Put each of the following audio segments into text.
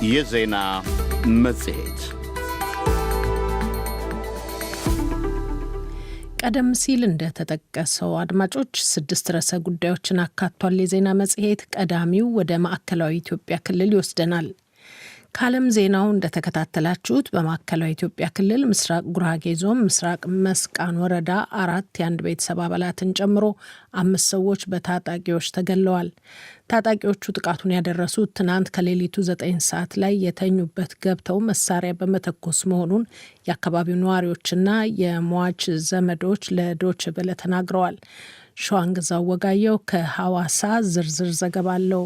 የዜና መጽሔት ቀደም ሲል እንደተጠቀሰው አድማጮች 6 ርዕሰ ጉዳዮችን አካቷል። የዜና መጽሔት ቀዳሚው ወደ ማዕከላዊ ኢትዮጵያ ክልል ይወስደናል። ከዓለም ዜናው እንደተከታተላችሁት በማዕከላዊ ኢትዮጵያ ክልል ምስራቅ ጉራጌ ዞን ምስራቅ መስቃን ወረዳ 4 የአንድ ቤተሰብ አባላትን ጨምሮ 5 ሰዎች በታጣቂዎች ተገለዋል። ታጣቂዎቹ ጥቃቱን ያደረሱት ትናንት ከሌሊቱ 9 ሰዓት ላይ የተኙበት ገብተው መሳሪያ በመተኮስ መሆኑን የአካባቢው ነዋሪዎችና የሟች ዘመዶች ለዶይቼ ቬለ ተናግረዋል። ሸዋንግዛው ወጋየው ከሐዋሳ ዝርዝር ዘገባ አለው።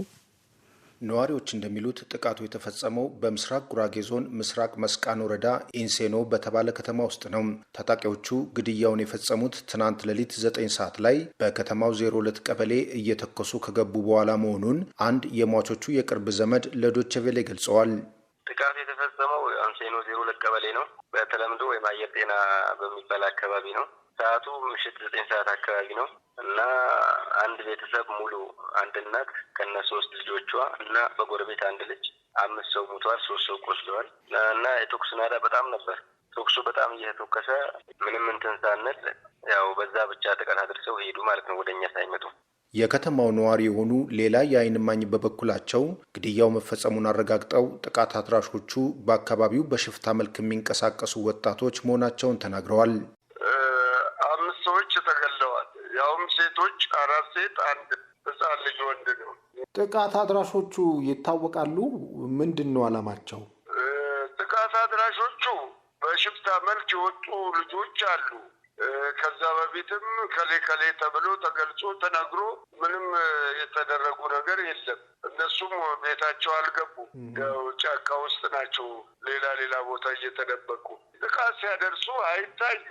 ነዋሪዎች እንደሚሉት ጥቃቱ የተፈጸመው በምስራቅ ጉራጌ ዞን ምስራቅ መስቃን ወረዳ ኢንሴኖ በተባለ ከተማ ውስጥ ነው። ታጣቂዎቹ ግድያውን የፈጸሙት ትናንት ሌሊት 9 ሰዓት ላይ በከተማው 02 ቀበሌ እየተኮሱ ከገቡ በኋላ መሆኑን አንድ የሟቾቹ የቅርብ ዘመድ ለዶይቼ ቬለ ገልጸዋል። ጥቃቱ የተፈጸመው ኢንሴኖ 02 ቀበሌ ነው። በተለምዶ ወይም አየር ጤና በሚባል አካባቢ ነው። ሰዓቱ ምሽት 9 ሰዓት አካባቢ ነው እና አንድ ቤተሰብ ሙሉ አንድ እናት ከነ 3 ልጆቿ እና በጎረቤት አንድ ልጅ 5 ሰው ሞቷል፣ 3 ሰው ቆስለዋል እና የተኩስ ናዳ በጣም ነበር። ተኩሱ በጣም እየተተኮሰ ምንም እንትን ሳንል ያው በዛ ብቻ ጥቃት አድርሰው ሄዱ ማለት ነው፣ ወደኛ ሳይመጡ። የከተማው ነዋሪ የሆኑ ሌላ የዓይን እማኝ በበኩላቸው ግድያው መፈጸሙን አረጋግጠው ጥቃት አድራሾቹ በአካባቢው በሽፍታ መልክ የሚንቀሳቀሱ ወጣቶች መሆናቸውን ተናግረዋል። 5 ሰዎች ተገለዋል። ያውም ሴቶች 4 ሴት 1 ሕፃን ልጅ ወንድ ነው። ጥቃት አድራሾቹ ይታወቃሉ? ምንድን ነው ዓላማቸው? ጥቃት አድራሾቹ በሽፍታ መልክ የወጡ ልጆች አሉ። ከዛ በፊትም ከሌ ተብሎ ተገልጾ ተነግሮ ምንም የተደረጉ ነገር የለም። እነሱም ቤታቸው አልገቡም። ያው ጫካ ውስጥ ናቸው። ሌላ ቦታ እየተደበቁ ጥቃት ሲያደርሱ አይታዩ።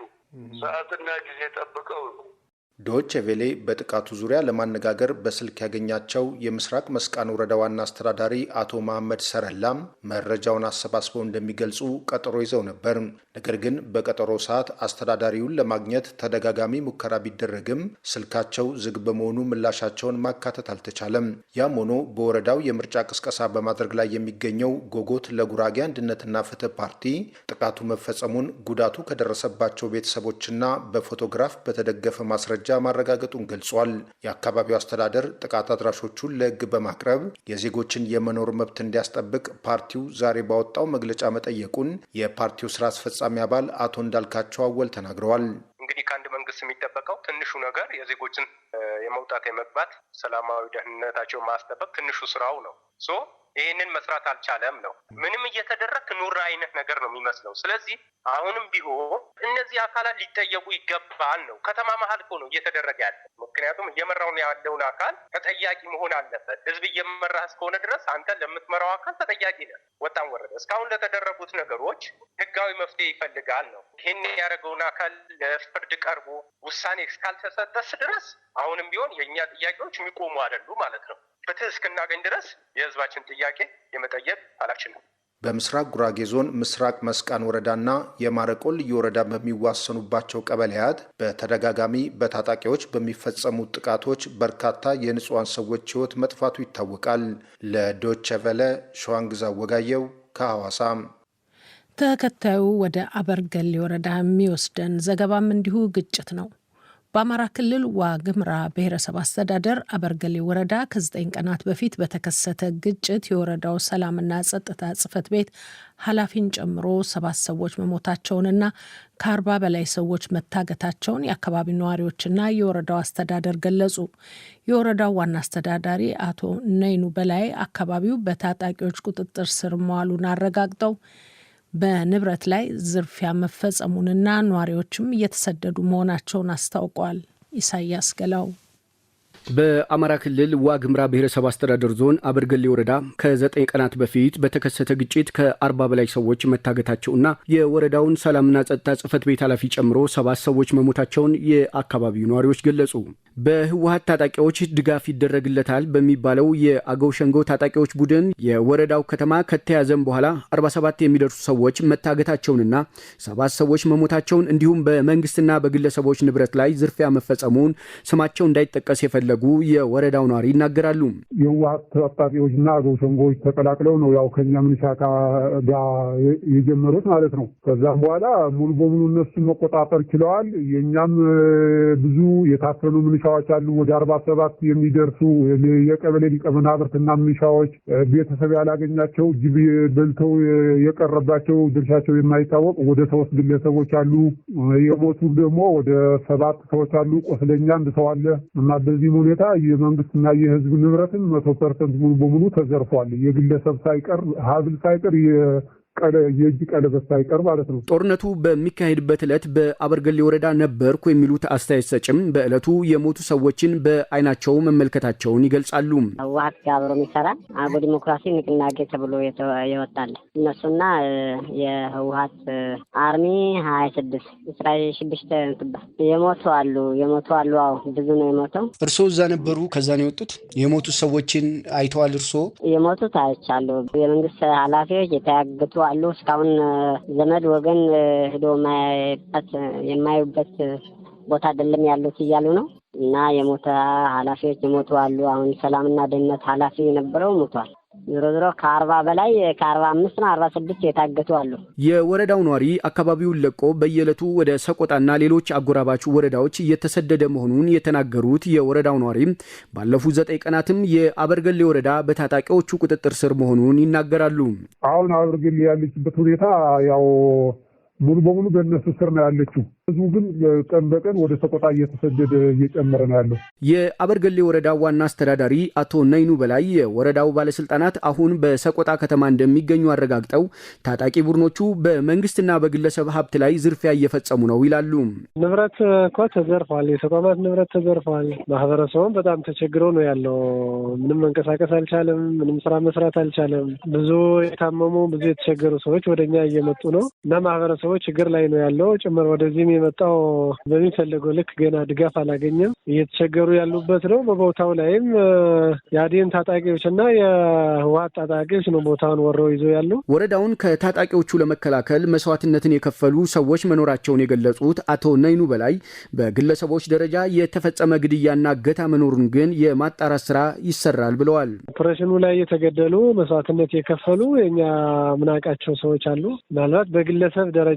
ሰዓትና ጊዜ ጠብቀው ነው። ዶይቼ ቬለ በጥቃቱ ዙሪያ ለማነጋገር በስልክ ያገኛቸው የምስራቅ መስቃን ወረዳ ዋና አስተዳዳሪ አቶ መሐመድ ሰረላም መረጃውን አሰባስበው እንደሚገልጹ ቀጠሮ ይዘው ነበር። ነገር ግን በቀጠሮ ሰዓት አስተዳዳሪውን ለማግኘት ተደጋጋሚ ሙከራ ቢደረግም ስልካቸው ዝግ በመሆኑ ምላሻቸውን ማካተት አልተቻለም። ያም ሆኖ በወረዳው የምርጫ ቅስቀሳ በማድረግ ላይ የሚገኘው ጎጎት ለጉራጌ አንድነትና ፍትህ ፓርቲ ጥቃቱ መፈጸሙን ጉዳቱ ከደረሰባቸው ቤተሰቦችና በፎቶግራፍ በተደገፈ ማስረጃ ማረጋገጡን ገልጿል። የአካባቢው አስተዳደር ጥቃት አድራሾቹን ለሕግ በማቅረብ የዜጎችን የመኖር መብት እንዲያስጠብቅ ፓርቲው ዛሬ ባወጣው መግለጫ መጠየቁን የፓርቲው ስራ አስፈጻሚ አባል አቶ እንዳልካቸው አወል ተናግረዋል። እንግዲህ ከአንድ መንግስት የሚጠበቀው ትንሹ ነገር የዜጎችን የመውጣት የመግባት ሰላማዊ ደህንነታቸው ማስጠበቅ ትንሹ ስራው ነው። ይህንን መስራት አልቻለም ነው። ምንም እየተደረገ ኑር አይነት ነገር ነው የሚመስለው። ስለዚህ አሁንም ቢሆን እነዚህ አካላት ሊጠየቁ ይገባል ነው። ከተማ መሀል እኮ ነው እየተደረገ ያለ። ምክንያቱም እየመራው ያለውን አካል ተጠያቂ መሆን አለበት። ህዝብ እየመራህ እስከሆነ ድረስ አንተ ለምትመራው አካል ተጠያቂ ነህ። ወጣም ወረደ እስካሁን ለተደረጉት ነገሮች ህጋዊ መፍትሄ ይፈልጋል ነው። ይህን ያደረገውን አካል ለፍርድ ቀርቦ ውሳኔ እስካልተሰጠስ ድረስ አሁንም ቢሆን የእኛ ጥያቄዎች የሚቆሙ አይደሉ ማለት ነው። ፍትህ እስክናገኝ ድረስ የህዝባችን ጥያቄ የመጠየቅ ኃላፊነት ነው። በምስራቅ ጉራጌ ዞን ምስራቅ መስቃን ወረዳና የማረቆ ልዩ ወረዳ በሚዋሰኑባቸው ቀበሌያት በተደጋጋሚ በታጣቂዎች በሚፈጸሙ ጥቃቶች በርካታ የንጹሃን ሰዎች ህይወት መጥፋቱ ይታወቃል። ለዶይቼ ቬለ ሸዋንግዛው ወጋየው ከሐዋሳ። ተከታዩ ወደ አበርገሌ ወረዳ የሚወስደን ዘገባም እንዲሁ ግጭት ነው። በአማራ ክልል ዋግምራ ብሔረሰብ አስተዳደር አበርገሌ ወረዳ ከ9 ቀናት በፊት በተከሰተ ግጭት የወረዳው ሰላምና ጸጥታ ጽሕፈት ቤት ኃላፊን ጨምሮ 7 ሰዎች መሞታቸውንና ከ40 በላይ ሰዎች መታገታቸውን የአካባቢው ነዋሪዎችና የወረዳው አስተዳደር ገለጹ። የወረዳው ዋና አስተዳዳሪ አቶ ነይኑ በላይ አካባቢው በታጣቂዎች ቁጥጥር ስር መዋሉን አረጋግጠው በንብረት ላይ ዝርፊያ መፈጸሙንና ነዋሪዎችም እየተሰደዱ መሆናቸውን አስታውቋል። ኢሳያስ ገላው በአማራ ክልል ዋግምራ ብሔረሰብ አስተዳደር ዞን አበርገሌ ወረዳ ከ9 ቀናት በፊት በተከሰተ ግጭት ከ40 በላይ ሰዎች መታገታቸውና የወረዳውን ሰላምና ጸጥታ ጽሕፈት ቤት ኃላፊ ጨምሮ 7 ሰዎች መሞታቸውን የአካባቢው ነዋሪዎች ገለጹ። በህወሓት ታጣቂዎች ድጋፍ ይደረግለታል በሚባለው የአገው ሸንጎ ታጣቂዎች ቡድን የወረዳው ከተማ ከተያዘም በኋላ 47 የሚደርሱ ሰዎች መታገታቸውንና 7 ሰዎች መሞታቸውን እንዲሁም በመንግስትና በግለሰቦች ንብረት ላይ ዝርፊያ መፈጸሙን ስማቸው እንዳይጠቀስ የፈለጉ እንደፈለጉ የወረዳው ነዋሪ ይናገራሉ። የህወሓት ታጣቂዎችና አገው ሸንጎዎች ተቀላቅለው ነው ያው ከኛ ምንሻ ጋር የጀመሩት ማለት ነው። ከዛም በኋላ ሙሉ በሙሉ እነሱ መቆጣጠር ችለዋል። የኛም ብዙ የታፈኑ ምንሻዎች አሉ። ወደ 47 የሚደርሱ የቀበሌ ሊቀመናብርትና ምንሻዎች ቤተሰብ ያላገኛቸው ጅብ በልተው የቀረባቸው ድርሻቸው የማይታወቅ ወደ 3 ግለሰቦች አሉ። የሞቱ ደግሞ ወደ 7 ሰዎች አሉ። ቆስለኛ አንድ ሰው አለ እና በዚህ ሁኔታ የመንግስትና የህዝብ ንብረትም 100% ሙሉ በሙሉ ተዘርፏል። የግለሰብ ሳይቀር ሀብል ሳይቀር የእጅ ቀለበት ሳይቀር ማለት ነው። ጦርነቱ በሚካሄድበት ዕለት በአበርገሌ ወረዳ ነበርኩ የሚሉት አስተያየት ሰጭም በዕለቱ የሞቱ ሰዎችን በአይናቸው መመልከታቸውን ይገልጻሉ። ህወሓት ጋር አብሮ የሚሰራ አገው ዲሞክራሲ ንቅናቄ ተብሎ ይወጣል። እነሱና የህወሓት አርሚ 26 እስራኤል 6 ትባል የሞቱ አሉ። አዎ ብዙ ነው የሞተው። እርስዎ እዛ ነበሩ? ከዛ ነው የወጡት? የሞቱ ሰዎችን አይተዋል እርስዎ? የሞቱት አይቻለሁ። የመንግስት ኃላፊዎች የተያገቱ አሉ። እስካሁን ዘመድ ወገን ሄዶ የማዩበት ቦታ አይደለም ያሉት እያሉ ነው። እና የሞተ ኃላፊዎች የሞቱ አሉ። አሁን ሰላምና ደህንነት ኃላፊ የነበረው ሞቷል። ዞሮ ከ40 በላይ ከ45 ነው 46 የታገቱ አሉ። የወረዳው ነዋሪ አካባቢውን ለቆ በየዕለቱ ወደ ሰቆጣና ሌሎች አጎራባች ወረዳዎች እየተሰደደ መሆኑን የተናገሩት የወረዳው ነዋሪ ባለፉት 9 ቀናትም የአበርገሌ ወረዳ በታጣቂዎቹ ቁጥጥር ስር መሆኑን ይናገራሉ። አሁን አበርገሌ ያለችበት ሁኔታ ያው ሙሉ በሙሉ በእነሱ ስር ነው ያለችው። ህዝቡ ግን ቀን በቀን ወደ ሰቆጣ እየተሰደደ እየጨመረ ነው ያለው። የአበርገሌ ወረዳ ዋና አስተዳዳሪ አቶ ነይኑ በላይ የወረዳው ባለስልጣናት አሁን በሰቆጣ ከተማ እንደሚገኙ አረጋግጠው ታጣቂ ቡድኖቹ በመንግስትና በግለሰብ ሀብት ላይ ዝርፊያ እየፈጸሙ ነው ይላሉ። ንብረት እኮ ተዘርፏል። የተቋማት ንብረት ተዘርፏል። ማህበረሰቡም በጣም ተቸግሮ ነው ያለው። ምንም መንቀሳቀስ አልቻለም። ምንም ስራ መስራት አልቻለም። ብዙ የታመሙ ብዙ የተቸገሩ ሰዎች ወደኛ እየመጡ ነው እና ማህበረሰቡ ችግር ላይ ነው ያለው። ጭምር ወደዚህም የመጣው በሚፈልገው ልክ ገና ድጋፍ አላገኘም። እየተቸገሩ ያሉበት ነው። በቦታው ላይም የአዴን ታጣቂዎችና የህወሓት ታጣቂዎች ነው ቦታውን ወረው ይዘው ያሉ። ወረዳውን ከታጣቂዎቹ ለመከላከል መስዋዕትነትን የከፈሉ ሰዎች መኖራቸውን የገለጹት አቶ ነይኑ በላይ በግለሰቦች ደረጃ የተፈጸመ ግድያና እገታ መኖሩን ግን የማጣራት ስራ ይሰራል ብለዋል። ኦፕሬሽኑ ላይ የተገደሉ መስዋዕትነት የከፈሉ የኛ ምናቃቸው ሰዎች አሉ። ምናልባት በግለሰብ ደረጃ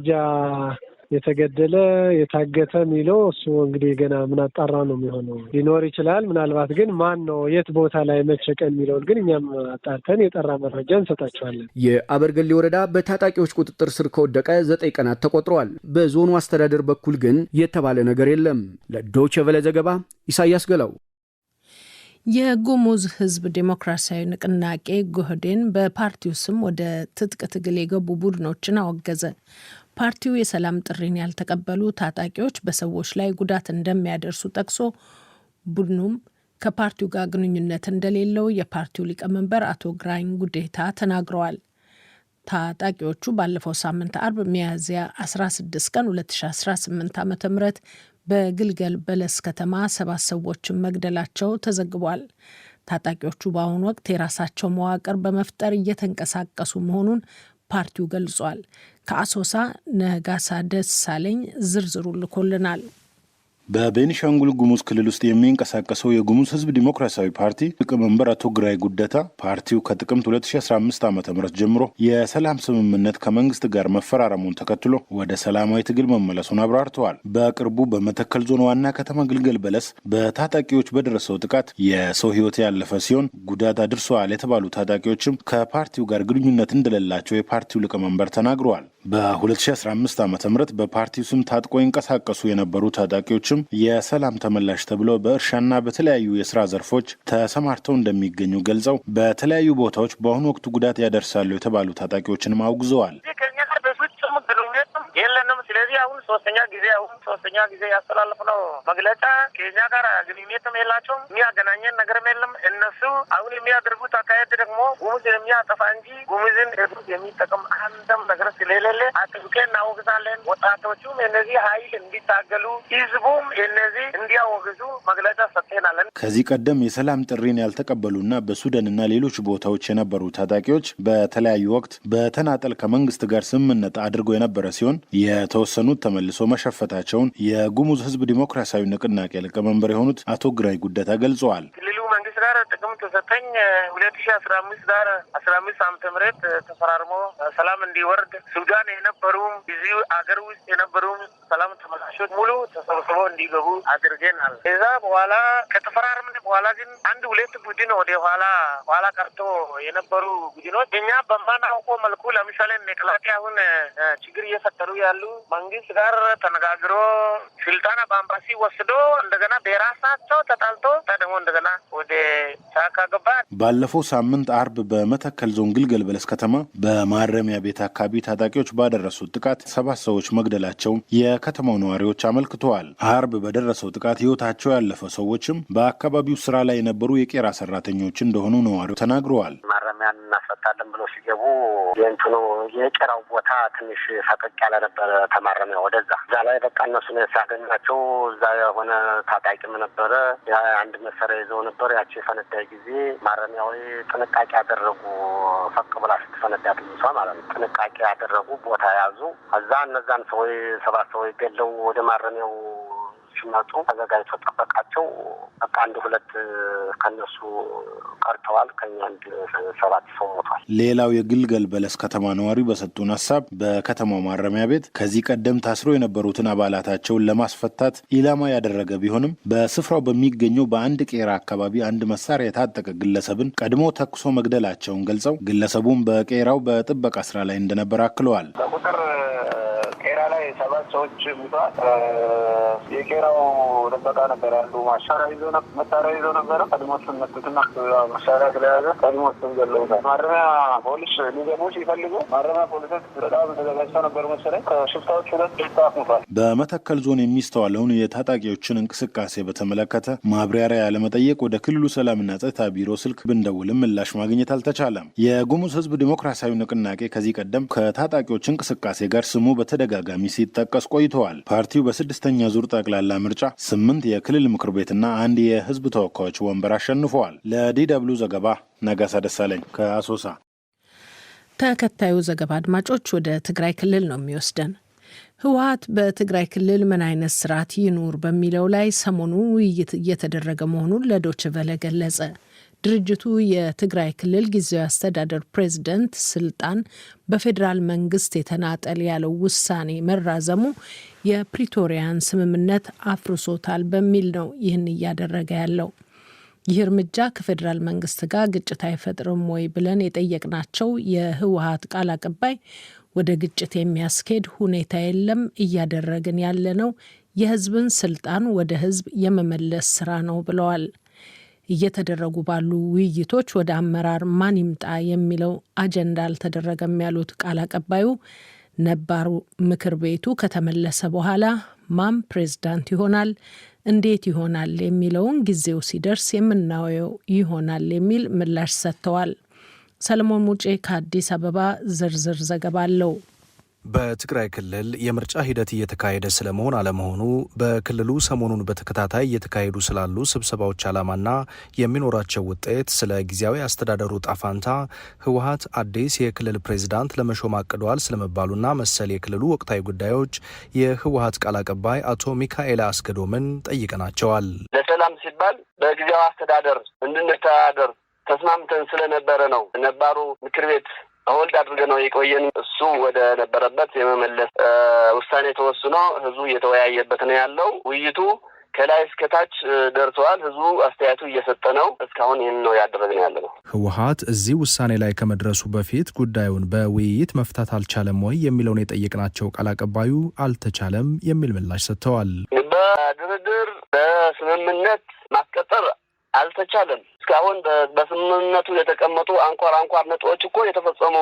የተገደለ የታገተ የሚለው እሱ እንግዲህ ገና ምናጣራ ነው የሚሆነው። ሊኖር ይችላል። ምናልባት ግን ማን ነው የት ቦታ ላይ መቸቀን የሚለውን ግን እኛም አጣርተን የጠራ መረጃ እንሰጣቸዋለን። የአበርገሌ ወረዳ በታጣቂዎች ቁጥጥር ስር ከወደቀ 9 ቀናት ተቆጥረዋል። በዞኑ አስተዳደር በኩል ግን የተባለ ነገር የለም። ለዶይቼ ቬለ ዘገባ ኢሳያስ ገላው። የጉሙዝ ህዝብ ዴሞክራሲያዊ ንቅናቄ ጉህዴን በፓርቲው ስም ወደ ትጥቅ ትግል የገቡ ቡድኖችን አወገዘ። ፓርቲው የሰላም ጥሪን ያልተቀበሉ ታጣቂዎች በሰዎች ላይ ጉዳት እንደሚያደርሱ ጠቅሶ ቡድኑም ከፓርቲው ጋር ግንኙነት እንደሌለው የፓርቲው ሊቀመንበር አቶ ግራኝ ጉዴታ ተናግረዋል። ታጣቂዎቹ ባለፈው ሳምንት አርብ ሚያዝያ 16 ቀን 2018 ዓ.ም በግልገል በለስ ከተማ 7 ሰዎችን መግደላቸው ተዘግቧል። ታጣቂዎቹ በአሁኑ ወቅት የራሳቸው መዋቅር በመፍጠር እየተንቀሳቀሱ መሆኑን ፓርቲው ገልጿል። ከአሶሳ ነጋሳ ደሳለኝ ዝርዝሩ ልኮልናል። በቤኒሻንጉል ጉሙዝ ክልል ውስጥ የሚንቀሳቀሰው የጉሙዝ ህዝብ ዲሞክራሲያዊ ፓርቲ ሊቀመንበር አቶ ግራኝ ጉደታ ፓርቲው ከጥቅምት 2015 ዓ.ም ጀምሮ የሰላም ስምምነት ከመንግስት ጋር መፈራረሙን ተከትሎ ወደ ሰላማዊ ትግል መመለሱን አብራርተዋል። በቅርቡ በመተከል ዞን ዋና ከተማ ግልገል በለስ በታጣቂዎች በደረሰው ጥቃት የሰው ህይወት ያለፈ ሲሆን ጉዳት አድርሰዋል የተባሉ ታጣቂዎችም ከፓርቲው ጋር ግንኙነት እንደሌላቸው የፓርቲው ሊቀመንበር ተናግረዋል። በ2015 ዓ.ም በፓርቲው ስም ታጥቆ ይንቀሳቀሱ የነበሩ ታጣቂዎችም የሰላም ተመላሽ ተብለው በእርሻና በተለያዩ የስራ ዘርፎች ተሰማርተው እንደሚገኙ ገልጸው በተለያዩ ቦታዎች በአሁኑ ወቅት ጉዳት ያደርሳሉ የተባሉ ታጣቂዎችንም አውግዘዋል። የለንም። ስለዚህ አሁን ሶስተኛ ጊዜ ያስተላለፍነው መግለጫ ከኛ ጋር ግንኙነትም የላቸውም፣ የሚያገናኘን ነገርም የለም። እነሱ አሁን የሚያደርጉት አካሄድ ደግሞ ጉሙዝ የሚያጠፋ እንጂ ጉሙዝን የሚጠቅም አንድም ነገር ስለሌለ አጥብቀን እናወግዛለን። ወጣቶቹም እነዚህ ኃይል እንዲታገሉ፣ ህዝቡም እነዚህ እንዲያወግዙ መግለጫ ሰጥተናለን። ከዚህ ቀደም የሰላም ጥሪን ያልተቀበሉና በሱዳንና ሌሎች ቦታዎች የነበሩ ታጣቂዎች በተለያዩ ወቅት በተናጠል ከመንግስት ጋር ስምምነት አድርገው የነበረ ሲሆን የተወሰኑት ተመልሶ መሸፈታቸውን የጉሙዝ ህዝብ ዲሞክራሲያዊ ንቅናቄ ሊቀመንበር የሆኑት አቶ ግራይ ጉደታ ገልጸዋል። ክልሉ መንግስት ጋር ጥቅምት 2015 ጋር 15 ዓመተ ምህረት ተፈራርሞ ሰላም እንዲወርድ ሱዳን የነበሩ እዚህ አገር ውስጥ የነበሩ ሰላም ተመላሾች ሙሉ ተሰብስበው እንዲገቡ አድርገናል። ከዛ በኋላ ከተፈራረምን በኋላ ግን አንድ ሁለት ቡድን ወደ ኋላ ቀርቶ የነበሩ ቡድኖች እኛ በማናውቀው መልኩ ለምሳሌ መከላከያ አሁን ችግር እየፈጠሩ ያሉ መንግስት ጋር ተነጋግሮ ስልጣን በአምባሲ ወስዶ እንደገና በራሳቸው ተጣልቶ ደግሞ እንደገና ወደ ጫካ ገባ። ባለፈው ሳምንት አርብ በመተከል ዞን ግልገል በለስ ከተማ በማረሚያ ቤት አካባቢ ታጣቂዎች ባደረሱት ጥቃት 7 ሰዎች መግደላቸውን የከተማው ነዋሪዎች አመልክተዋል። አርብ በደረሰው ጥቃት ህይወታቸው ያለፈ ሰዎችም በአካባቢው ስራ ላይ የነበሩ የቄራ ሰራተኞች እንደሆኑ ነዋሪው ተናግረዋል። ማረሚያን እናስፈታለን ብሎ ሲገቡ የቄራው ቦታ ትንሽ ፈቀቅ ያለ ነበር። ተማረሚያ ወደዛ እዛ ላይ በቃ እነሱ ነው ሲያገኟቸው። እዛ የሆነ ታጣቂም ነበረ። አንድ መሳሪያ ይዘው ነበር። ያቺ የፈነዳይ ጊዜ ማረሚያው ጥንቃቄ ያደረጉ ፈቅ ብላ ስትፈነዳ ትንሷ ማለት ነው። ጥንቃቄ ያደረጉ ቦታ ያዙ። እዛ እነዛን ሰዎች 7 ሰዎች ገለው ወደ ማረሚያው ሲመጡ ተዘጋጅቶ ጠበቃቸው። በቃ 1-2 ከነሱ ቀርተዋል። ከኛ 7 ሰው ሞቷል። ሌላው የግልገል በለስ ከተማ ነዋሪ በሰጡን ሀሳብ በከተማው ማረሚያ ቤት ከዚህ ቀደም ታስሮ የነበሩትን አባላታቸውን ለማስፈታት ኢላማ ያደረገ ቢሆንም በስፍራው በሚገኘው በአንድ ቄራ አካባቢ አንድ መሳሪያ የታጠቀ ግለሰብን ቀድሞ ተኩሶ መግደላቸውን ገልጸው ግለሰቡም በቄራው በጥበቃ ስራ ላይ እንደነበር አክለዋል። ቄራ ላይ 7 ሰዎች ሙተዋል። የቄራው ጥበቃ ነበር ያሉ መሳሪያ ይዘው ነበረ። ቀድሞቹን መቱትና መሳሪያ ስለያዘ ቀድሞቹን ገለውታል። ማረሚያ ፖሊስ ሊገቡ ሲፈልጉ ማረሚያ ፖሊሶች በጣም ተዘጋጅተው ነበር መሰለኝ። ከሽፍታዎች 2 ሽፍታ ሙተዋል። በመተከል ዞን የሚስተዋለውን የታጣቂዎችን እንቅስቃሴ በተመለከተ ማብራሪያ ያለመጠየቅ ወደ ክልሉ ሰላምና ጸጥታ ቢሮ ስልክ ብንደውልም ምላሽ ማግኘት አልተቻለም። የጉሙዝ ህዝብ ዲሞክራሲያዊ ንቅናቄ ከዚህ ቀደም ከታጣቂዎች እንቅስቃሴ ጋር ስሙ በተደጋጋሚ ሲጠቀስ ቆይተዋል። ፓርቲው በ6ኛ ዙር ጠቅላላ ምርጫ 8 የክልል ምክር ቤትና 1 የህዝብ ተወካዮች ወንበር አሸንፈዋል። ለዲደብሊው ዘገባ ነጋሳ ደሳለኝ ከአሶሳ። ተከታዩ ዘገባ አድማጮች ወደ ትግራይ ክልል ነው የሚወስደን። ህወሓት በትግራይ ክልል ምን አይነት ስርዓት ይኑር በሚለው ላይ ሰሞኑ ውይይት እየተደረገ መሆኑን ለዶይቼ ቬለ ገለጸ። ድርጅቱ የትግራይ ክልል ጊዜያዊ አስተዳደር ፕሬዝደንት ስልጣን በፌዴራል መንግስት የተናጠል ያለው ውሳኔ መራዘሙ የፕሪቶሪያን ስምምነት አፍርሶታል በሚል ነው ይህን እያደረገ ያለው። ይህ እርምጃ ከፌዴራል መንግስት ጋር ግጭት አይፈጥርም ወይ ብለን የጠየቅናቸው የህወሓት ቃል አቀባይ ወደ ግጭት የሚያስኬድ ሁኔታ የለም፣ እያደረግን ያለነው የህዝብን ስልጣን ወደ ህዝብ የመመለስ ስራ ነው ብለዋል። እየተደረጉ ባሉ ውይይቶች ወደ አመራር ማን ይምጣ የሚለው አጀንዳ አልተደረገም ያሉት ቃል አቀባዩ ነባሩ ምክር ቤቱ ከተመለሰ በኋላ ማን ፕሬዝዳንት ይሆናል፣ እንዴት ይሆናል የሚለውን ጊዜው ሲደርስ የምናየው ይሆናል የሚል ምላሽ ሰጥተዋል። ሰለሞን ሙጬ ከአዲስ አበባ ዝርዝር ዘገባ አለው። በትግራይ ክልል የምርጫ ሂደት እየተካሄደ ስለመሆን አለመሆኑ፣ በክልሉ ሰሞኑን በተከታታይ እየተካሄዱ ስላሉ ስብሰባዎች ዓላማና የሚኖራቸው ውጤት፣ ስለ ጊዜያዊ አስተዳደሩ ጣፋንታ፣ ህወሓት አዲስ የክልል ፕሬዝዳንት ለመሾም አቅዷል ስለመባሉና መሰል የክልሉ ወቅታዊ ጉዳዮች የህወሓት ቃል አቀባይ አቶ ሚካኤል አስገዶምን ጠይቀናቸዋል። ለሰላም ሲባል በጊዜያዊ አስተዳደር እንድንተዳደር ተስማምተን ስለነበረ ነው ነባሩ ምክር ቤት ሆልድ አድርገ ነው የቆየን። እሱ ወደ ነበረበት የመመለስ ውሳኔ ተወስኖ ህዝቡ እየተወያየበት ነው ያለው። ውይይቱ ከላይ እስከታች ደርሰዋል። ህዝቡ አስተያየቱ እየሰጠ ነው። እስካሁን ይህን ነው ያደረግነው ያለ ነው። ህወሓት እዚህ ውሳኔ ላይ ከመድረሱ በፊት ጉዳዩን በውይይት መፍታት አልቻለም ወይ የሚለውን የጠየቅናቸው ቃል አቀባዩ አልተቻለም የሚል ምላሽ ሰጥተዋል። በድርድር በስምምነት ማስቀጠር አልተቻለም። እስካሁን በስምምነቱ የተቀመጡ አንኳር ነጥቦች እኮ የተፈጸሙ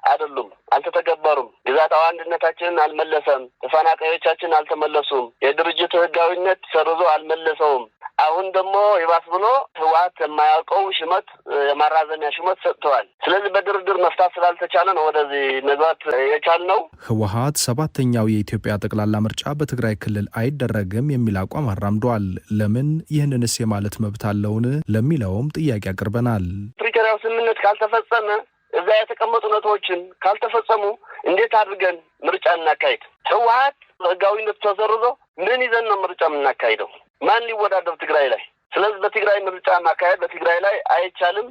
አይደሉም፣ አልተተገበሩም። ግዛታዊ አንድነታችንን አልመለሰም። ተፈናቃዮቻችን አልተመለሱም። የድርጅቱ ህጋዊነት ሰርዞ አልመለሰውም። አሁን ደግሞ ይባስ ብሎ ህወሓት የማያውቀው ሽመት የማራዘሚያ ሽመት ሰጥተዋል። ስለዚህ በድርድር መፍታት ስላልተቻለ ነው ወደዚህ መግባት የቻልነው። ህወሓት 7ኛው የኢትዮጵያ ጠቅላላ ምርጫ በትግራይ ክልል አይደረግም የሚል አቋም አራምዷል። ለምን ይህንንስ የማለት መብት አለውን ለሚለውም ጥያቄ አቅርበናል። ፕሪቶሪያው ስምምነት ካልተፈጸመ እዛ የተቀመጡ ነጥቦችን ካልተፈጸሙ እንዴት አድርገን ምርጫ እናካሂድ? ህወሓት ህጋዊነት ተሰርዞ ምን ይዘን ነው ምርጫ የምናካሂደው? ማን ሊወዳደር ትግራይ ላይ? ስለዚህ በትግራይ ምርጫ ማካሄድ በትግራይ ላይ አይቻልም።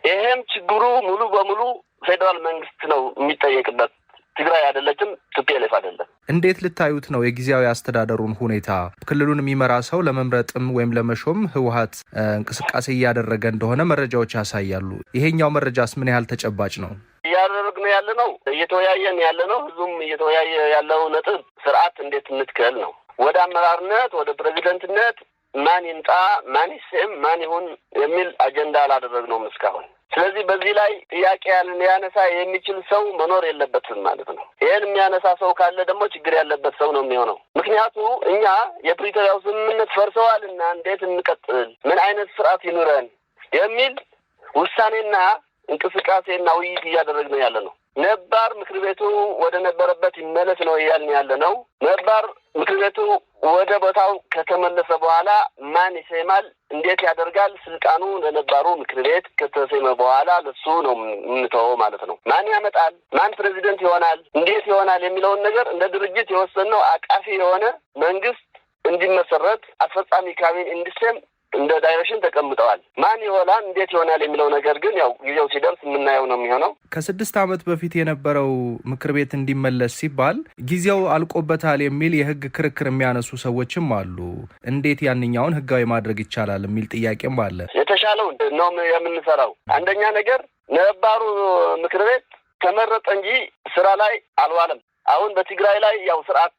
ይሄም ችግሩ ሙሉ በሙሉ ፌዴራል መንግስት ነው የሚጠየቅበት። ትግራይ አይደለችም፣ ቲፒኤልኤፍ አይደለም። እንዴት ልታዩት ነው የጊዜያዊ አስተዳደሩን ሁኔታ? ክልሉን የሚመራ ሰው ለመምረጥም ወይም ለመሾም ህወሓት እንቅስቃሴ እያደረገ እንደሆነ መረጃዎች ያሳያሉ። ይሄኛው መረጃስ ምን ያህል ተጨባጭ ነው? እያደረግን ያለ ነው፣ እየተወያየን ያለ ነው። ህዝቡም እየተወያየ ያለው ነጥብ ስርዓት እንዴት እንትከል ነው። ወደ አመራርነት ወደ ፕሬዚደንትነት ማን ይምጣ፣ ማን ይስም፣ ማን ይሁን የሚል አጀንዳ አላደረግነውም እስካሁን። ስለዚህ በዚህ ላይ ጥያቄ ሊያነሳ የሚችል ሰው መኖር የለበትም ማለት ነው። ይህን የሚያነሳ ሰው ካለ ደግሞ ችግር ያለበት ሰው ነው የሚሆነው። ምክንያቱ እኛ የፕሪቶሪያው ስምምነት ፈርሰዋልና እንዴት እንቀጥል፣ ምን አይነት ስርዓት ይኑረን የሚል ውሳኔና እንቅስቃሴና ውይይት እያደረግን ያለ ነው። ነባር ምክር ቤቱ ወደ ነበረበት ይመለስ ነው እያልን ያለ ነው። ነባር ምክር ቤቱ ወደ ቦታው ከተመለሰ በኋላ ማን ይሰማል፣ እንዴት ያደርጋል፣ ስልጣኑ ለነባሩ ምክር ቤት ከተሰመ በኋላ ለሱ ነው የምንተወው ማለት ነው። ማን ያመጣል፣ ማን ፕሬዚደንት ይሆናል፣ እንዴት ይሆናል የሚለውን ነገር እንደ ድርጅት የወሰነው አቃፊ የሆነ መንግስት እንዲመሰረት አስፈጻሚ ካቢኔ እንዲሰም እንደ ዳይሬክሽን ተቀምጠዋል። ማን ይሆናል እንዴት ይሆናል የሚለው ነገር ግን ያው ጊዜው ሲደርስ የምናየው ነው የሚሆነው። ከ6 ዓመት በፊት የነበረው ምክር ቤት እንዲመለስ ሲባል ጊዜው አልቆበታል የሚል የህግ ክርክር የሚያነሱ ሰዎችም አሉ። እንዴት ያንኛውን ህጋዊ ማድረግ ይቻላል የሚል ጥያቄም አለ። የተሻለው ነው የምንሰራው። አንደኛ ነገር ነባሩ ምክር ቤት ተመረጠ እንጂ ስራ ላይ አልዋለም። አሁን በትግራይ ላይ ያው ስርዓት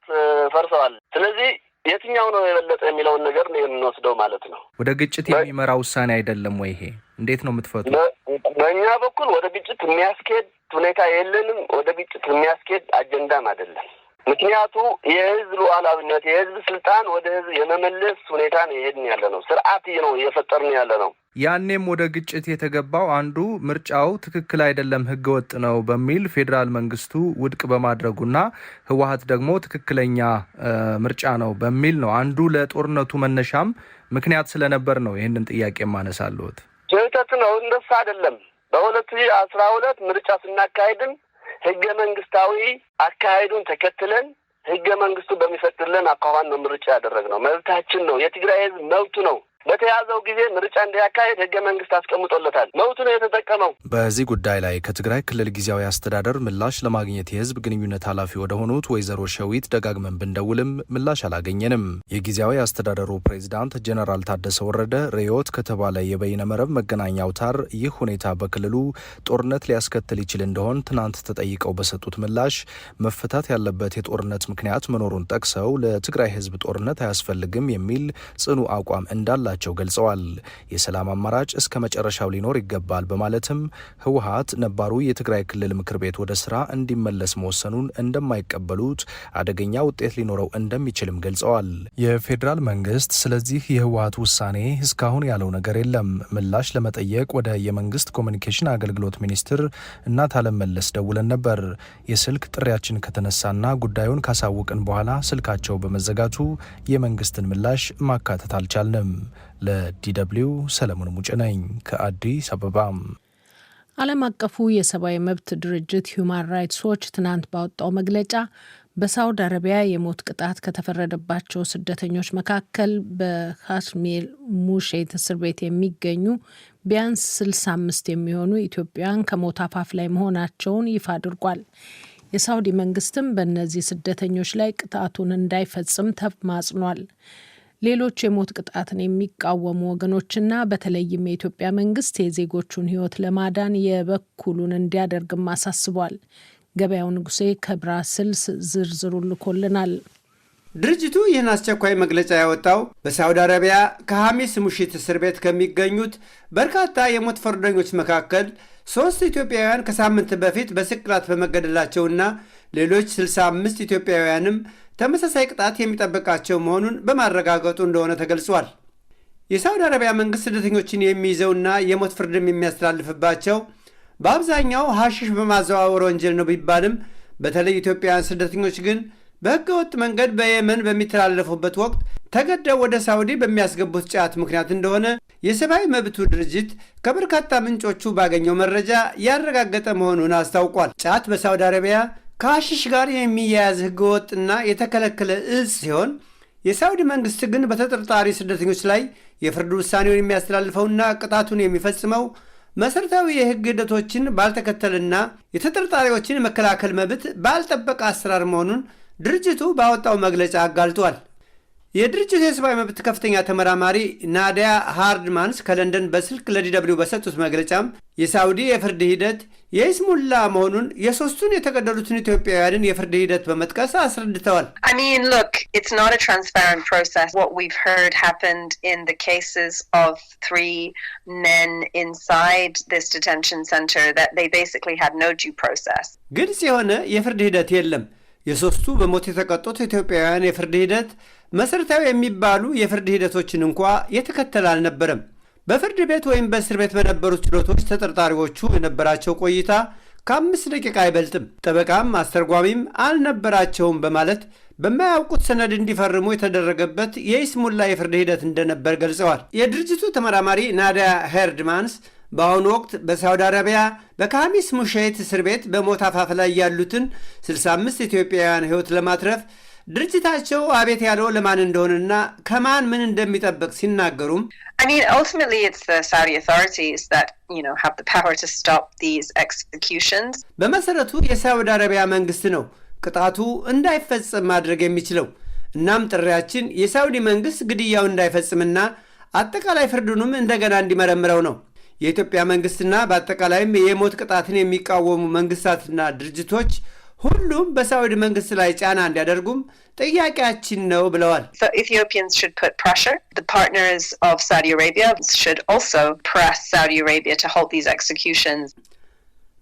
ፈርሰዋል። ስለዚህ የትኛው ነው የበለጠ የሚለውን ነገር ነው የምንወስደው ማለት ነው። ወደ ግጭት የሚመራ ውሳኔ አይደለም ወይ ይሄ? እንዴት ነው የምትፈቱት? በእኛ በኩል ወደ ግጭት የሚያስኬድ ሁኔታ የለንም። ወደ ግጭት የሚያስኬድ አጀንዳም አይደለም። ምክንያቱ የህዝብ ሉዓላዊነት የህዝብ ስልጣን ወደ ህዝብ የመመለስ ሁኔታ ነው የሄድን ያለ ነው። ስርዓት ነው እየፈጠርን ያለ ነው። ያኔም ወደ ግጭት የተገባው አንዱ ምርጫው ትክክል አይደለም፣ ህገወጥ ነው በሚል ፌዴራል መንግስቱ ውድቅ በማድረጉና ህወሓት ደግሞ ትክክለኛ ምርጫ ነው በሚል ነው። አንዱ ለጦርነቱ መነሻም ምክንያት ስለነበር ነው ይህንን ጥያቄ ማነሳለሁት። ስህተት ነው፣ እንደሱ አይደለም። በ2012 ምርጫ ስናካሄድም ህገ መንግስታዊ አካሄዱን ተከትለን ህገ መንግስቱ በሚፈቅድልን አኳኋን ነው ምርጫ ያደረግነው። መብታችን ነው። የትግራይ ህዝብ መብቱ ነው። በተያዘው ጊዜ ምርጫ እንዲያካሄድ ህገ መንግስት አስቀምጦለታል። መብቱ ነው የተጠቀመው። በዚህ ጉዳይ ላይ ከትግራይ ክልል ጊዜያዊ አስተዳደር ምላሽ ለማግኘት የህዝብ ግንኙነት ኃላፊ ወደ ሆኑት ወይዘሮ ሸዊት ደጋግመን ብንደውልም ምላሽ አላገኘንም። የጊዜያዊ አስተዳደሩ ፕሬዚዳንት ጀነራል ታደሰ ወረደ ሬዮት ከተባለ የበይነ መረብ መገናኛ አውታር ይህ ሁኔታ በክልሉ ጦርነት ሊያስከትል ይችል እንደሆን ትናንት ተጠይቀው በሰጡት ምላሽ መፈታት ያለበት የጦርነት ምክንያት መኖሩን ጠቅሰው ለትግራይ ህዝብ ጦርነት አያስፈልግም የሚል ጽኑ አቋም እንዳለ ቸው ገልጸዋል። የሰላም አማራጭ እስከ መጨረሻው ሊኖር ይገባል በማለትም ህወሓት ነባሩ የትግራይ ክልል ምክር ቤት ወደ ስራ እንዲመለስ መወሰኑን እንደማይቀበሉት፣ አደገኛ ውጤት ሊኖረው እንደሚችልም ገልጸዋል። የፌዴራል መንግስት ስለዚህ የህወሓት ውሳኔ እስካሁን ያለው ነገር የለም። ምላሽ ለመጠየቅ ወደ የመንግስት ኮሚኒኬሽን አገልግሎት ሚኒስትር እናታለም መለስ ደውለን ነበር። የስልክ ጥሪያችን ከተነሳና ጉዳዩን ካሳወቅን በኋላ ስልካቸው በመዘጋቱ የመንግስትን ምላሽ ማካተት አልቻልንም። ለዲደብሊው ሰለሞን ሙጬ ነኝ ከአዲስ አበባ። ዓለም አቀፉ የሰብአዊ መብት ድርጅት ሁማን ራይትስ ዎች ትናንት ባወጣው መግለጫ በሳውዲ አረቢያ የሞት ቅጣት ከተፈረደባቸው ስደተኞች መካከል በካሽሚር ሙሼት እስር ቤት የሚገኙ ቢያንስ 65 የሚሆኑ ኢትዮጵያውያን ከሞት አፋፍ ላይ መሆናቸውን ይፋ አድርጓል። የሳውዲ መንግስትም በእነዚህ ስደተኞች ላይ ቅጣቱን እንዳይፈጽም ተማጽኗል። ሌሎች የሞት ቅጣትን የሚቃወሙ ወገኖችና በተለይም የኢትዮጵያ መንግስት የዜጎቹን ሕይወት ለማዳን የበኩሉን እንዲያደርግም አሳስቧል። ገበያው ንጉሴ ከብራስልስ ዝርዝሩ ልኮልናል። ድርጅቱ ይህን አስቸኳይ መግለጫ ያወጣው በሳውዲ አረቢያ ከሐሚስ ሙሺት እስር ቤት ከሚገኙት በርካታ የሞት ፍርደኞች መካከል 3 ኢትዮጵያውያን ከሳምንት በፊት በስቅላት በመገደላቸውና ሌሎች 65 ኢትዮጵያውያንም ተመሳሳይ ቅጣት የሚጠብቃቸው መሆኑን በማረጋገጡ እንደሆነ ተገልጿል። የሳውዲ አረቢያ መንግስት ስደተኞችን የሚይዘውና የሞት ፍርድም የሚያስተላልፍባቸው በአብዛኛው ሐሺሽ በማዘዋወር ወንጀል ነው ቢባልም በተለይ ኢትዮጵያውያን ስደተኞች ግን በህገወጥ መንገድ በየመን በሚተላለፉበት ወቅት ተገደው ወደ ሳውዲ በሚያስገቡት ጫት ምክንያት እንደሆነ የሰብአዊ መብቱ ድርጅት ከበርካታ ምንጮቹ ባገኘው መረጃ ያረጋገጠ መሆኑን አስታውቋል። ጫት በሳውዲ አረቢያ ከሐሺሽ ጋር የሚያያዝ ህገወጥና የተከለከለ እጽ ሲሆን የሳውዲ መንግስት ግን በተጠርጣሪ ስደተኞች ላይ የፍርድ ውሳኔውን የሚያስተላልፈውና ቅጣቱን የሚፈጽመው መሰረታዊ የህግ ሂደቶችን ባልተከተልና የተጠርጣሪዎችን መከላከል መብት ባልጠበቀ አሰራር መሆኑን ድርጅቱ ባወጣው መግለጫ አጋልጧል። የድርጅቱ የሰብአዊ መብት ከፍተኛ ተመራማሪ ናዲያ ሃርድማንስ ከለንደን በስልክ ለዲደብሊው በሰጡት መግለጫም የሳውዲ የፍርድ ሂደት የይስሙላ መሆኑን የሶስቱን የተገደሉትን ኢትዮጵያውያንን የፍርድ ሂደት በመጥቀስ አስረድተዋል። I mean, look, it's not a transparent process. What we've heard happened in the cases of 3 men inside this detention center that they basically had no due process. ግልጽ የሆነ የፍርድ ሂደት የለም። የሶስቱ በሞት የተቀጡት ኢትዮጵያውያን የፍርድ ሂደት መሰረታዊ የሚባሉ የፍርድ ሂደቶችን እንኳ የተከተለ አልነበረም። በፍርድ ቤት ወይም በእስር ቤት በነበሩት ችሎቶች ተጠርጣሪዎቹ የነበራቸው ቆይታ ከ5 ደቂቃ አይበልጥም። ጠበቃም አስተርጓሚም አልነበራቸውም በማለት በማያውቁት ሰነድ እንዲፈርሙ የተደረገበት የይስሙላ የፍርድ ሂደት እንደነበር ገልጸዋል። የድርጅቱ ተመራማሪ ናዲያ ሄርድማንስ በአሁኑ ወቅት በሳውዲ አረቢያ በካሚስ ሙሼት እስር ቤት በሞት አፋፍ ላይ ያሉትን 65 ኢትዮጵያውያን ሕይወት ለማትረፍ ድርጅታቸው አቤት ያለው ለማን እንደሆነና ከማን ምን እንደሚጠብቅ ሲናገሩም I mean, ultimately it's the Saudi authorities that, have the power to stop these executions. በመሰረቱ የሳውዲ አረቢያ መንግስት ነው ቅጣቱ እንዳይፈጸም ማድረግ የሚችለው። እናም ጥሪያችን የሳውዲ መንግስት ግድያው እንዳይፈጽምና አጠቃላይ ፍርዱንም እንደገና እንዲመረምረው ነው። የኢትዮጵያ መንግስትና በአጠቃላይም የሞት ቅጣትን የሚቃወሙ መንግስታትና ድርጅቶች ሁሉም በሳውዲ መንግስት ላይ ጫና እንዲያደርጉም ጥያቄያችን ነው ብለዋል። So Ethiopians should put pressure. The partners of Saudi Arabia should also press Saudi Arabia to halt these executions.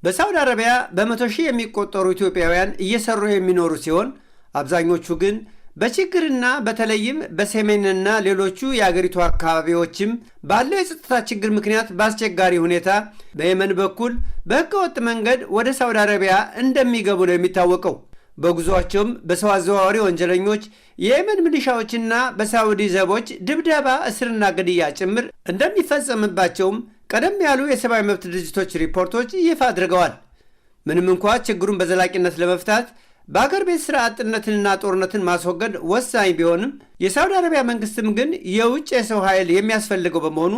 በሳውዲ አረቢያ በመቶ ሺህ የሚቆጠሩ ኢትዮጵያውያን እየሰሩ የሚኖሩ ሲሆን አብዛኞቹ ግን በችግርና በተለይም በሰሜንና ሌሎቹ የአገሪቱ አካባቢዎችም ባለው የጸጥታ ችግር ምክንያት በአስቸጋሪ ሁኔታ በየመን በኩል በህገወጥ መንገድ ወደ ሳውዲ አረቢያ እንደሚገቡ ነው የሚታወቀው። በጉዟቸውም በሰው አዘዋዋሪ ወንጀለኞች፣ የየመን ሚሊሻዎችና በሳውዲ ዘቦች ድብደባ፣ እስርና ግድያ ጭምር እንደሚፈጸምባቸውም ቀደም ያሉ የሰብአዊ መብት ድርጅቶች ሪፖርቶች ይፋ አድርገዋል። ምንም እንኳ ችግሩን በዘላቂነት ለመፍታት በአገር ቤት ስራ አጥነትንና ጦርነትን ማስወገድ ወሳኝ ቢሆንም የሳውዲ አረቢያ መንግስትም ግን የውጭ የሰው ኃይል የሚያስፈልገው በመሆኑ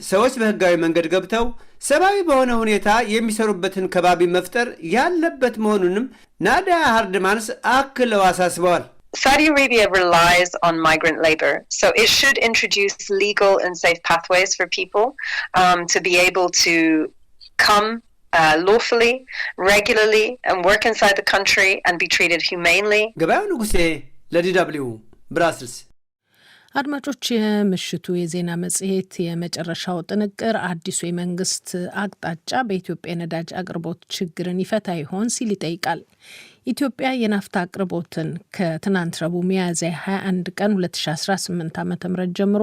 ሰዎች በህጋዊ መንገድ ገብተው ሰብአዊ በሆነ ሁኔታ የሚሰሩበትን ከባቢ መፍጠር ያለበት መሆኑንም ናዲያ ሃርድማንስ አክለው አሳስበዋል። Saudi Arabia relies on migrant labor, so it should introduce legal and safe pathways for people to be able to come lawfully, regularly, and work inside the country and be treated humanely. ገበያው ንጉሴ ለዲደብሊው ብራስልስ። አድማጮች፣ የምሽቱ የዜና መጽሔት የመጨረሻው ጥንቅር አዲሱ የመንግስት አቅጣጫ በኢትዮጵያ የነዳጅ አቅርቦት ችግርን ይፈታ ይሆን ሲል ይጠይቃል። ኢትዮጵያ የናፍታ አቅርቦትን ከትናንት ረቡዕ ሚያዝያ 21 ቀን 2018 ዓ.ም ጀምሮ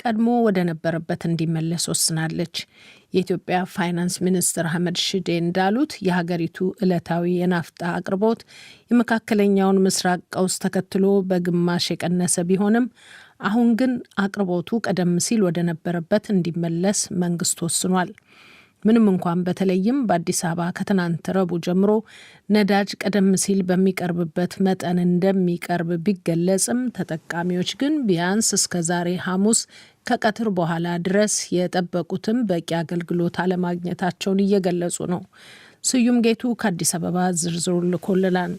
ቀድሞ ወደ ነበረበት እንዲመለስ ወስናለች። የኢትዮጵያ ፋይናንስ ሚኒስትር አህመድ ሽዴ እንዳሉት የሀገሪቱ ዕለታዊ የናፍጣ አቅርቦት የመካከለኛውን ምስራቅ ቀውስ ተከትሎ በግማሽ የቀነሰ ቢሆንም አሁን ግን አቅርቦቱ ቀደም ሲል ወደ ነበረበት እንዲመለስ መንግስት ወስኗል። ምንም እንኳን በተለይም በአዲስ አበባ ከትናንት ረቡዕ ጀምሮ ነዳጅ ቀደም ሲል በሚቀርብበት መጠን እንደሚቀርብ ቢገለጽም ተጠቃሚዎች ግን ቢያንስ እስከ ዛሬ ሐሙስ ከቀትር በኋላ ድረስ የጠበቁትን በቂ አገልግሎት አለማግኘታቸውን እየገለጹ ነው። ስዩም ጌቱ ከአዲስ አበባ ዝርዝሩ ልኮልናል።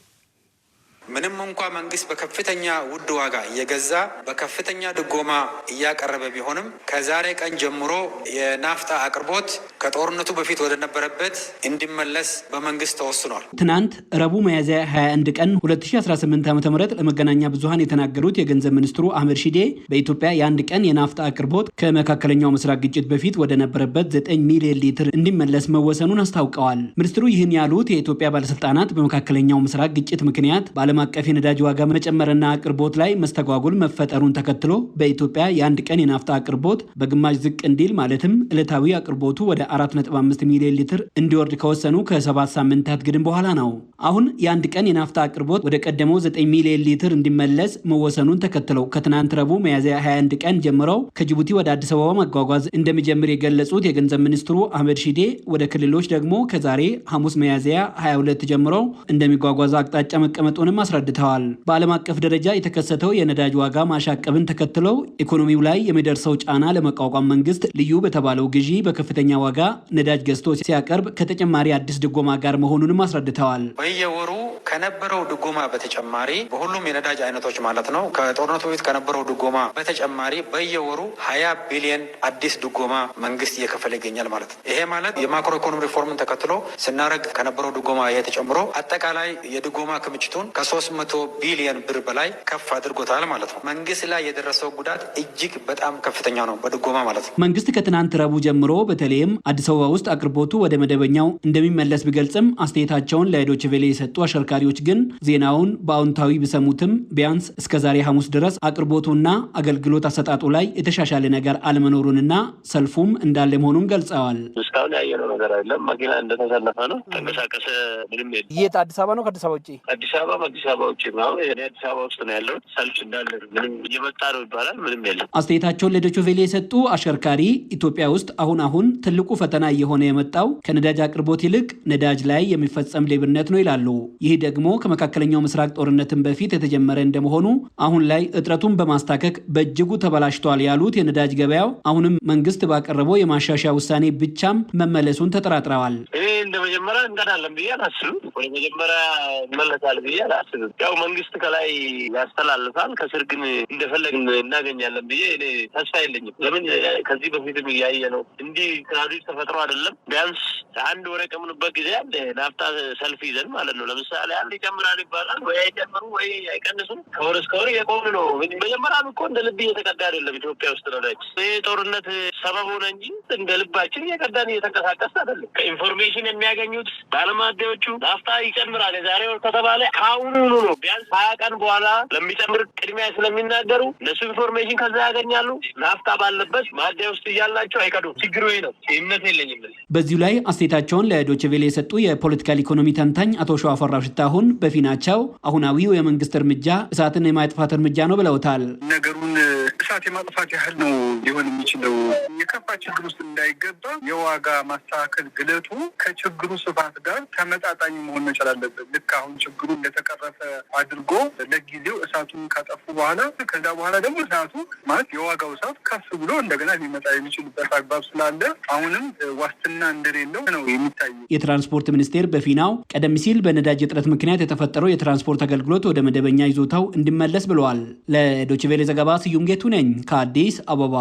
ምንም እንኳ መንግስት በከፍተኛ ውድ ዋጋ እየገዛ በከፍተኛ ድጎማ እያቀረበ ቢሆንም ከዛሬ ቀን ጀምሮ የናፍጣ አቅርቦት ከጦርነቱ በፊት ወደ ነበረበት እንዲመለስ በመንግስት ተወስኗል። ትናንት ረቡዕ ሚያዝያ 21 ቀን 2018 ዓ.ም ለመገናኛ ብዙሃን የተናገሩት የገንዘብ ሚኒስትሩ አህመድ ሺዴ በኢትዮጵያ የአንድ ቀን የናፍጣ አቅርቦት ከመካከለኛው ምስራቅ ግጭት በፊት ወደ ነበረበት 9 ሚሊዮን ሊትር እንዲመለስ መወሰኑን አስታውቀዋል። ሚኒስትሩ ይህን ያሉት የኢትዮጵያ ባለስልጣናት በመካከለኛው ምስራቅ ግጭት ምክንያት ዓለም አቀፍ የነዳጅ ዋጋ መጨመርና አቅርቦት ላይ መስተጓጉል መፈጠሩን ተከትሎ በኢትዮጵያ የአንድ ቀን የናፍጣ አቅርቦት በግማሽ ዝቅ እንዲል ማለትም ዕለታዊ አቅርቦቱ ወደ 4.5 ሚሊዮን ሊትር እንዲወርድ ከወሰኑ ከ7 ሳምንታት ግድም በኋላ ነው። አሁን የአንድ ቀን የናፍጣ አቅርቦት ወደ ቀደመው 9 ሚሊዮን ሊትር እንዲመለስ መወሰኑን ተከትለው ከትናንት ረቡዕ ሚያዝያ 21 ቀን ጀምረው ከጅቡቲ ወደ አዲስ አበባ መጓጓዝ እንደሚጀምር የገለጹት የገንዘብ ሚኒስትሩ አህመድ ሺዴ ወደ ክልሎች ደግሞ ከዛሬ ሐሙስ ሚያዝያ 22 ጀምረው እንደሚጓጓዝ አቅጣጫ መቀመጡንም አስረድተዋል። በዓለም አቀፍ ደረጃ የተከሰተው የነዳጅ ዋጋ ማሻቀብን ተከትለው ኢኮኖሚው ላይ የሚደርሰው ጫና ለመቋቋም መንግስት ልዩ በተባለው ግዢ በከፍተኛ ዋጋ ነዳጅ ገዝቶ ሲያቀርብ ከተጨማሪ አዲስ ድጎማ ጋር መሆኑንም አስረድተዋል። በየወሩ ከነበረው ድጎማ በተጨማሪ በሁሉም የነዳጅ አይነቶች ማለት ነው ከጦርነቱ በፊት ከነበረው ድጎማ በተጨማሪ በየወሩ 20 ቢሊዮን አዲስ ድጎማ መንግስት እየከፈለ ይገኛል ማለት ነው። ይሄ ማለት የማክሮ ኢኮኖሚ ሪፎርምን ተከትሎ ስናረግ ከነበረው ድጎማ የተጨምሮ አጠቃላይ የድጎማ ክምችቱን ከ300 ቢሊዮን ብር በላይ ከፍ አድርጎታል ማለት ነው። መንግስት ላይ የደረሰው ጉዳት እጅግ በጣም ከፍተኛ ነው በድጎማ ማለት ነው። መንግስት ከትናንት ረቡዕ ጀምሮ በተለይም አዲስ አበባ ውስጥ አቅርቦቱ ወደ መደበኛው እንደሚመለስ ቢገልጽም አስተያየታቸውን ለዶይቼ ቬለ የሰጡ አሽከርካሪዎች ግን ዜናውን በአዎንታዊ ቢሰሙትም ቢያንስ እስከ ዛሬ ሐሙስ ድረስ አቅርቦቱና አገልግሎት አሰጣጡ ላይ የተሻሻለ ነገር አለመኖሩንና ሰልፉም እንዳለ መሆኑን ገልጸዋል። እስካሁን ያየነው ነገር አይደለም። መኪና እንደተሰለፈ ነው። ተንቀሳቀሰ ምንም የለም። የት አዲስ አበባ ነው? ከአዲስ አበባ ውጭ? አዲስ አበባ ውጭ ነው። እኔ አዲስ አበባ ውስጥ ነው ያለው። ሰልፍ እንዳለ ምንም እየመጣ ነው ይባላል። ምንም የለም። አስተያየታቸውን ለዶይቼ ቬለ የሰጡ አሽከርካሪ ኢትዮጵያ ውስጥ አሁን ትልቁ ፈተና እየሆነ የመጣው ከነዳጅ አቅርቦት ይልቅ ነዳጅ ላይ የሚፈጸም ሌብነት ነው ይላሉ። ይህ ደግሞ ከመካከለኛው ምስራቅ ጦርነትን በፊት የተጀመረ እንደመሆኑ አሁን ላይ እጥረቱን በማስታከክ በእጅጉ ተበላሽቷል ያሉት የነዳጅ ገበያው አሁንም መንግስት ባቀረበው የማሻሻያ ውሳኔ ብቻም መመለሱን ተጠራጥረዋል። እኔ እንደ መጀመሪያ እንቀዳለን ብዬ አላስብም። ወደ መጀመሪያ ይመለሳል ብዬ አላስብም። ያው መንግስት ከላይ ያስተላልፋል፣ ከስር ግን እንደፈለግን እናገኛለን ብዬ እኔ ተስፋ የለኝም። ለምን ከዚህ በፊትም እያየ ነው እንዲህ ክራዲት ተፈጥሮ አይደለም። ቢያንስ አንድ ወር የቀምንበት ጊዜ አለ። ናፍጣ ሰልፍ ይዘን ማለት ነው። ለምሳሌ አንድ ይጨምራል ይባላል፣ ወይ አይጨምሩ ወይ አይቀንሱም። ከወር እስከ ወር የቆምን ነው። መጀመሪያም እኮ እንደ ልብ እየተቀዳ አይደለም ኢትዮጵያ ውስጥ ነዳጅ። ይህ ጦርነት ሰበብ ሆነ እንጂ እንደ ልባችን እየቀዳን እየተንቀሳቀስ አይደለም። ከኢንፎርሜሽን የሚያገኙት ባለማደዎቹ ናፍጣ ይጨምራል የዛሬ ወር ከተባለ ከአሁኑ ነው። ቢያንስ 20 ቀን በኋላ ለሚጨምር ቅድሚያ ስለሚናገሩ እነሱ ኢንፎርሜሽን ከዛ ያገኛሉ። ናፍጣ ባለበት ማደያ ውስጥ እያላቸው አይቀዱም። ችግሩ ይህ ነው። እምነት የለኝም። በዚሁ ላይ አስተያየታቸውን ለዶይቼ ቬለ የሰጡ የፖለቲካል ኢኮኖሚ ተንታኝ አቶ ሸዋፈራው ሽታሁን በፊናቸው አሁናዊው የመንግስት እርምጃ እሳትን የማጥፋት እርምጃ ነው ብለውታል። ነገሩን እሳት የማጥፋት ያህል ነው ሊሆን የሚችለው። የከፋ ችግር ውስጥ እንዳይገባ የዋጋ ማስተካከል ግለቱ ከችግሩ ስፋት ጋር ተመጣጣኝ መሆን መቻል አለበት። ልክ አሁን ችግሩ እንደተቀረፈ አድርጎ ለጊዜው እሳቱን ካጠፉ በኋላ ከዛ በኋላ ደግሞ እሳቱ ማለት የዋጋው እሳት ከፍ ብሎ እንደገና ሊመጣ የሚችልበት አግባብ ስላለ አሁንም ዋስትና እንደሌለው ነው የሚታዩ። የትራንስፖርት ሚኒስቴር በፊናው ቀደም ሲል በነዳጅ እጥረት ምክንያት የተፈጠረው የትራንስፖርት አገልግሎት ወደ መደበኛ ይዞታው እንዲመለስ ብለዋል። ለዶይቼ ቬለ ዘገባ ስዩም ጌቱ ነኝ ከአዲስ አበባ።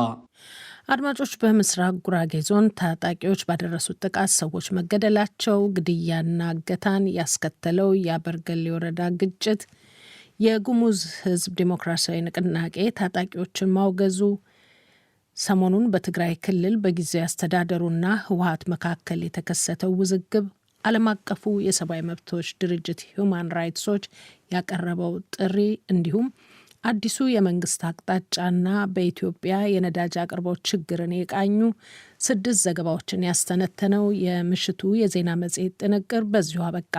አድማጮች፣ በምስራቅ ጉራጌ ዞን ታጣቂዎች ባደረሱት ጥቃት ሰዎች መገደላቸው፣ ግድያና እገታን ያስከተለው የአበርገሌ ወረዳ ግጭት፣ የጉሙዝ ሕዝብ ዲሞክራሲያዊ ንቅናቄ ታጣቂዎችን ማውገዙ፣ ሰሞኑን በትግራይ ክልል በጊዜያዊ አስተዳደሩና ህወሓት መካከል የተከሰተው ውዝግብ፣ ዓለም አቀፉ የሰብአዊ መብቶች ድርጅት ሂዩማን ራይትስ ዎች ያቀረበው ጥሪ እንዲሁም አዲሱ የመንግስት አቅጣጫና በኢትዮጵያ የነዳጅ አቅርቦት ችግርን የቃኙ 6 ዘገባዎችን ያስተነተነው የምሽቱ የዜና መጽሔት ጥንቅር በዚሁ አበቃ።